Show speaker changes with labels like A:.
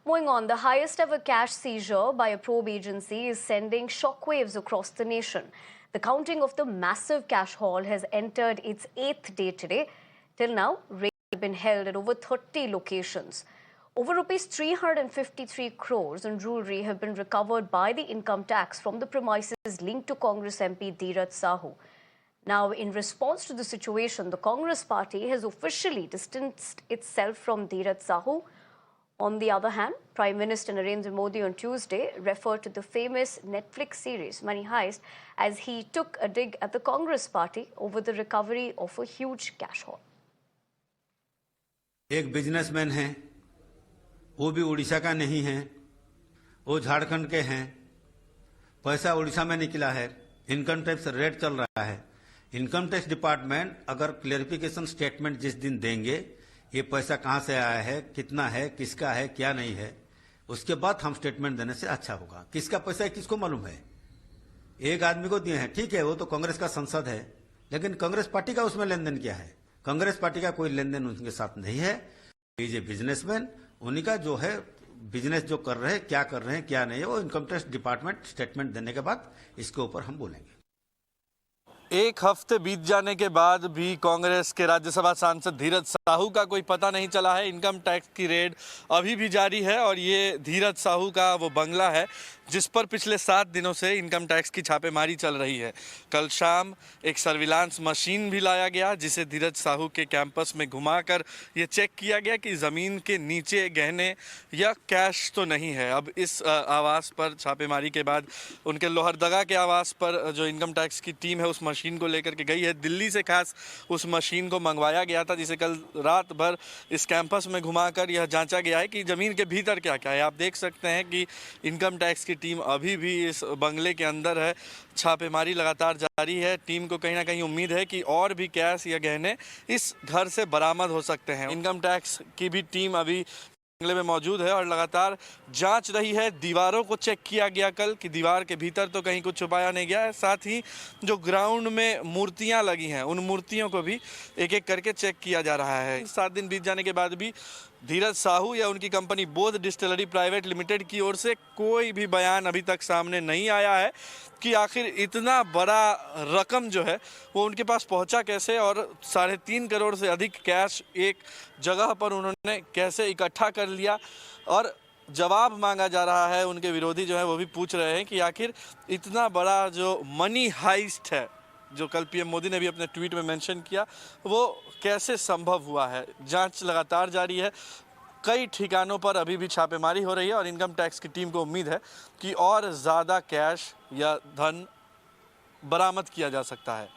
A: Moving on, the highest ever cash seizure by a probe agency is sending shockwaves across the nation. The counting of the massive cash haul has entered its 8th day today. Till now, raids have been held at over 30 locations. Over rupees 353 crores in jewellery have been recovered by the income tax from the premises linked to Congress MP Dheeraj Sahu. Now, in response to the situation, the Congress party has officially distanced itself from Dheeraj Sahu. On the other hand, Prime Minister Narendra Modi on Tuesday referred to the famous Netflix series Money Heist as he took a dig at the Congress party over the recovery of a huge cash haul.
B: एक businessman है, वो भी उड़ीसा का नहीं है, वो झारखंड के हैं, पैसा उड़ीसा में निकला है, इनकम टैक्स रेड चल रहा है। इनकम टैक्स डिपार्टमेंट अगर क्लेरिफिकेशन स्टेटमेंट जिस दिन देंगे, ये पैसा कहां से आया है, कितना है, किसका है, क्या नहीं है, उसके बाद हम स्टेटमेंट देने से अच्छा होगा। किसका पैसा है किसको मालूम है? एक आदमी को दिए हैं, ठीक है, वो तो कांग्रेस का संसद है, लेकिन कांग्रेस पार्टी का उसमें लेन देन क्या है? कांग्रेस पार्टी का कोई लेन देन उनके साथ नहीं है। ये बिजनेसमैन उन्हीं का जो है बिजनेस जो कर रहे हैं, क्या कर रहे हैं, क्या नहीं है, वो इनकम टैक्स डिपार्टमेंट स्टेटमेंट देने के बाद इसके ऊपर हम बोलेंगे।
C: एक हफ्ते बीत जाने के बाद भी कांग्रेस के राज्यसभा सांसद धीरज साहू का कोई पता नहीं चला है। इनकम टैक्स की रेड अभी भी जारी है और ये धीरज साहू का वो बंगला है जिस पर पिछले 7 दिनों से इनकम टैक्स की छापेमारी चल रही है। कल शाम एक सर्विलांस मशीन भी लाया गया जिसे धीरज साहू के कैंपस में घुमाकर ये चेक किया गया कि ज़मीन के नीचे गहने या कैश तो नहीं है। अब इस आवास पर छापेमारी के बाद उनके लोहरदगा के आवास पर जो इनकम टैक्स की टीम है उस मशीन को लेकर के गई है। दिल्ली से खास उस मशीन को मंगवाया गया था जिसे कल रात भर इस कैंपस में घुमाकर यह जांचा गया है कि ज़मीन के भीतर क्या क्या है। आप देख सकते हैं कि इनकम टैक्स की टीम अभी भी इस बंगले के अंदर है। छापेमारी लगातार जारी है। टीम को कहीं ना कहीं उम्मीद है कि और भी कैश या गहने इस घर से बरामद हो सकते हैं। इनकम टैक्स की भी टीम अभी बंगले में मौजूद है और लगातार जांच रही है। दीवारों को चेक किया गया कल कि दीवार के भीतर तो कहीं कुछ छुपाया नहीं गया है। साथ ही जो ग्राउंड में मूर्तियां लगी हैं उन मूर्तियों को भी एक एक करके चेक किया जा रहा है। 7 दिन बीत जाने के बाद भी धीरज साहू या उनकी कंपनी बोध डिस्टिलरी प्राइवेट लिमिटेड की ओर से कोई भी बयान अभी तक सामने नहीं आया है कि आखिर इतना बड़ा रकम जो है वो उनके पास पहुंचा कैसे और 3.5 करोड़ से अधिक कैश एक जगह पर उन्होंने कैसे इकट्ठा कर लिया। और जवाब मांगा जा रहा है। उनके विरोधी जो है वो भी पूछ रहे हैं कि आखिर इतना बड़ा जो मनी हाइस्ट है जो कल पीएम मोदी ने भी अपने ट्वीट में मेंशन किया वो कैसे संभव हुआ है। जांच लगातार जारी है। कई ठिकानों पर अभी भी छापेमारी हो रही है और इनकम टैक्स की टीम को उम्मीद है कि और ज़्यादा कैश या धन बरामद किया जा सकता है।